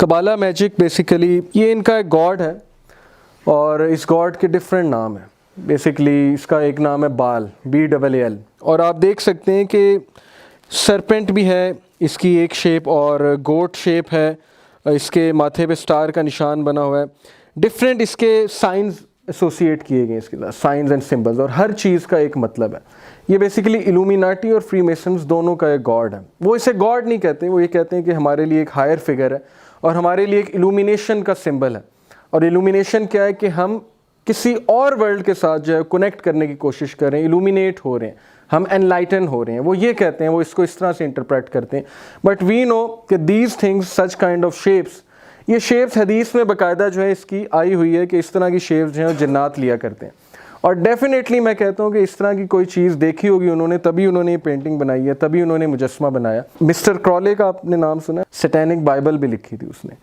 कबाला magic basically ये इनका एक गॉड है और इस गॉड के डिफरेंट नाम हैं। बेसिकली इसका एक नाम है बाल, BLL, और आप देख सकते हैं कि सरपेंट भी है इसकी एक शेप और गोट शेप है, इसके माथे पे स्टार का निशान बना हुआ है। डिफरेंट इसके साइंस एसोसिएट किए गए इसके साथ, साइंस एंड सिंबल्स, और हर चीज़ का एक मतलब है। ये बेसिकली इल्यूमिनाटी और फ्रीमेसन्स दोनों का एक गॉड है। वो इसे गॉड नहीं कहते, वो ये कहते हैं कि हमारे लिए एक हायर फिगर है और हमारे लिए एक इल्यूमिनेशन का सिंबल है। और इल्यूमिनेशन क्या है कि हम किसी और वर्ल्ड के साथ जो है कनेक्ट करने की कोशिश कर रहे हैं, इल्यूमिनेट हो रहे हैं, हम एनलाइटन हो रहे हैं, वो ये कहते हैं, वो इसको इस तरह से इंटरप्रेट करते हैं। बट वी नो कि these things, such kind of shapes, ये शेप्स हदीस में बाकायदा जो है इसकी आई हुई है कि इस तरह की शेप्स जो हैं जन्नात लिया करते हैं। और डेफिनेटली मैं कहता हूँ कि इस तरह की कोई चीज़ देखी होगी उन्होंने, तभी उन्होंने ये पेंटिंग बनाई है, तभी उन्होंने मुजस्मा बनाया। मिस्टर क्रॉले का आपने नाम सुना, सैटेनिक बाइबल भी लिखी थी उसने,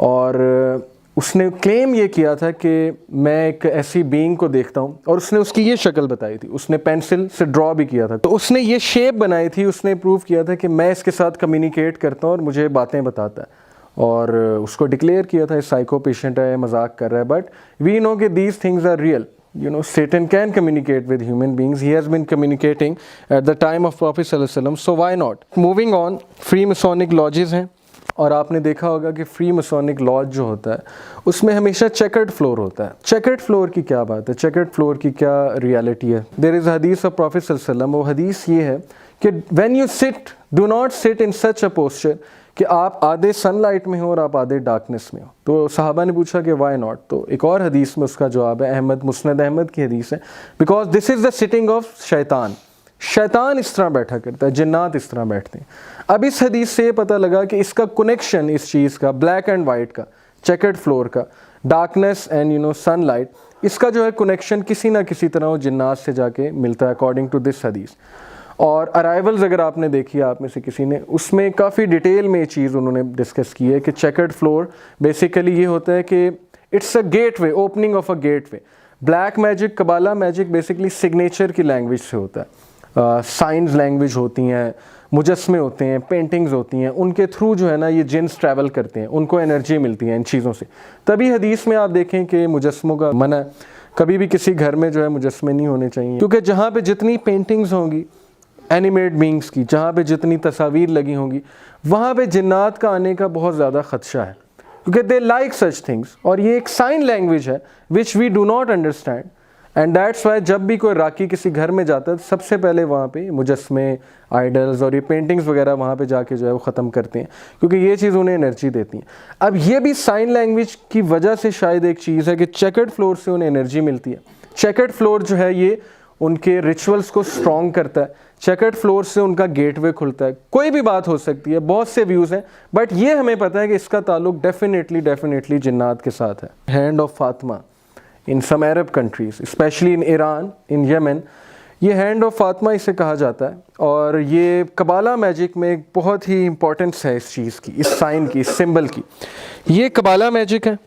और उसने क्लेम ये किया था कि मैं एक ऐसी बीइंग को देखता हूँ, और उसने उसकी ये शक्ल बताई थी, उसने पेंसिल से ड्रॉ भी किया था, तो उसने ये शेप बनाई थी, उसने प्रूव किया था कि मैं इसके साथ कम्युनिकेट करता हूँ और मुझे बातें बताता है, और उसको डिक्लेयर किया था साइको पेशेंट है, मजाक कर रहा है। बट वी नो कि these things are real. You know, Satan can communicate with human beings. He has been communicating at the time of Prophet sallallahu alaihi wasallam. So why not? Moving on, Freemasonic lodges हैं, और आपने देखा होगा कि Freemasonic lodge जो होता है उसमें हमेशा चेकर्ड फ्लोर होता है। चेकर्ड फ्लोर की क्या बात है, चेकर्ड फ्लोर की क्या रियलिटी है? There is a hadith of Prophet sallallahu alaihi wasallam. वो हदीस ये है कि when you sit, do not sit in such a posture कि आप आधे सनलाइट में हो और आप आधे डार्कनेस में हो। तो सहाबा ने पूछा कि वाई नॉट, तो एक और हदीस में उसका जवाब है, मुस्नद अहमद की हदीस है, because this is the sitting of शैतान। शैतान इस तरह बैठा करता है, जिन्नात इस तरह बैठते हैं। अब इस हदीस से पता लगा कि इसका कनेक्शन इस चीज़ का, ब्लैक एंड वाइट का, चेकर्ड फ्लोर का, डार्कनेस एंड सनलाइट, इसका जो है कनेक्शन किसी ना किसी तरह वो जिन्नात से जाके मिलता है अकॉर्डिंग टू दिस हदीस। और अराइवल्स अगर आपने देखी, आप में से किसी ने, उसमें काफ़ी डिटेल में ये चीज़ उन्होंने डिस्कस की है कि चेकर्ड फ्लोर बेसिकली ये होता है कि it's a gateway, opening of a gateway. Black magic, कबाला magic basically signature की लैंग्वेज से होता है। साइंस लैंग्वेज होती हैं, मुजस्मे होते हैं, पेंटिंग्स होती हैं, उनके थ्रू जो है ना ये जिन्स ट्रैवल करते हैं, उनको एनर्जी मिलती है इन चीज़ों से। तभी हदीस में आप देखें कि मुजस्मों का मना है, कभी भी किसी घर में जो है मुजस्मे नहीं होने चाहिए, क्योंकि जहाँ पे जितनी पेंटिंग्स होंगी एनिमेट बीइंग्स की, जहाँ पे जितनी तस्वीर लगी होंगी, वहाँ पे जिन्नात का आने का बहुत ज़्यादा ख़दशा है, क्योंकि दे लाइक सच थिंग्स। और ये एक साइन लैंग्वेज है which we do not understand, and that's why जब भी कोई राकी किसी घर में जाता है तो सबसे पहले वहाँ पे मुजस्मे, आइडल्स और ये पेंटिंग्स वगैरह वहाँ पे जाके जो है वो ख़त्म करते हैं, क्योंकि ये चीज़ उन्हें एनर्जी देती है। अब ये भी साइन लैंग्वेज की वजह से शायद एक चीज़ है कि चेकर्ड फ्लोर से उन्हें एनर्जी मिलती है। चेकर्ड फ्लोर जो है ये उनके रिचुअल्स को स्ट्रॉन्ग करता है, चेकर्ड फ्लोर से उनका गेटवे खुलता है। कोई भी बात हो सकती है, बहुत से व्यूज़ हैं, बट ये हमें पता है कि इसका ताल्लुक डेफिनेटली जिन्नात के साथ है। Hand of Fatima in some Arab countries, specially in Iran, in Yemen, ये हैंड ऑफ फातिमा इसे कहा जाता है। और ये कबाला मैजिक में एक बहुत ही इंपॉर्टेंस है इस चीज़ की, इस साइन की, इस सिंबल की। ये कबाला मैजिक है,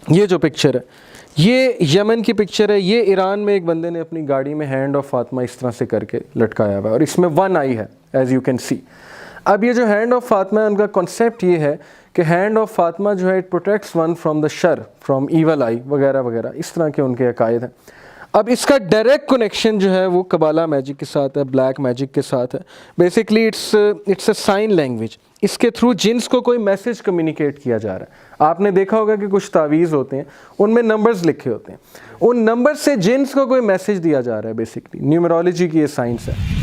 ये जो पिक्चर है ये यमन की पिक्चर है, ये ईरान में एक बंदे ने अपनी गाड़ी में हैंड ऑफ फातिमा इस तरह से करके लटकाया हुआ है, और इसमें वन आई है एज़ यू कैन सी। अब ये जो हैंड ऑफ फातिमा है, उनका कॉन्सेप्ट ये है कि हैंड ऑफ फातिमा जो है it protects one from the sir, from evil आई वगैरह वगैरह, इस तरह के उनके अकायद हैं। अब इसका डायरेक्ट कनेक्शन जो है वो कबाला मैजिक के साथ है, ब्लैक मैजिक के साथ है। Basically it's a sign language, इसके थ्रू जिन्स को कोई मैसेज कम्युनिकेट किया जा रहा है। आपने देखा होगा कि कुछ तावीज़ होते हैं, उनमें नंबर्स लिखे होते हैं, उन नंबर से जिन्स को कोई मैसेज दिया जा रहा है। बेसिकली न्यूमरोलॉजी की ये साइंस है।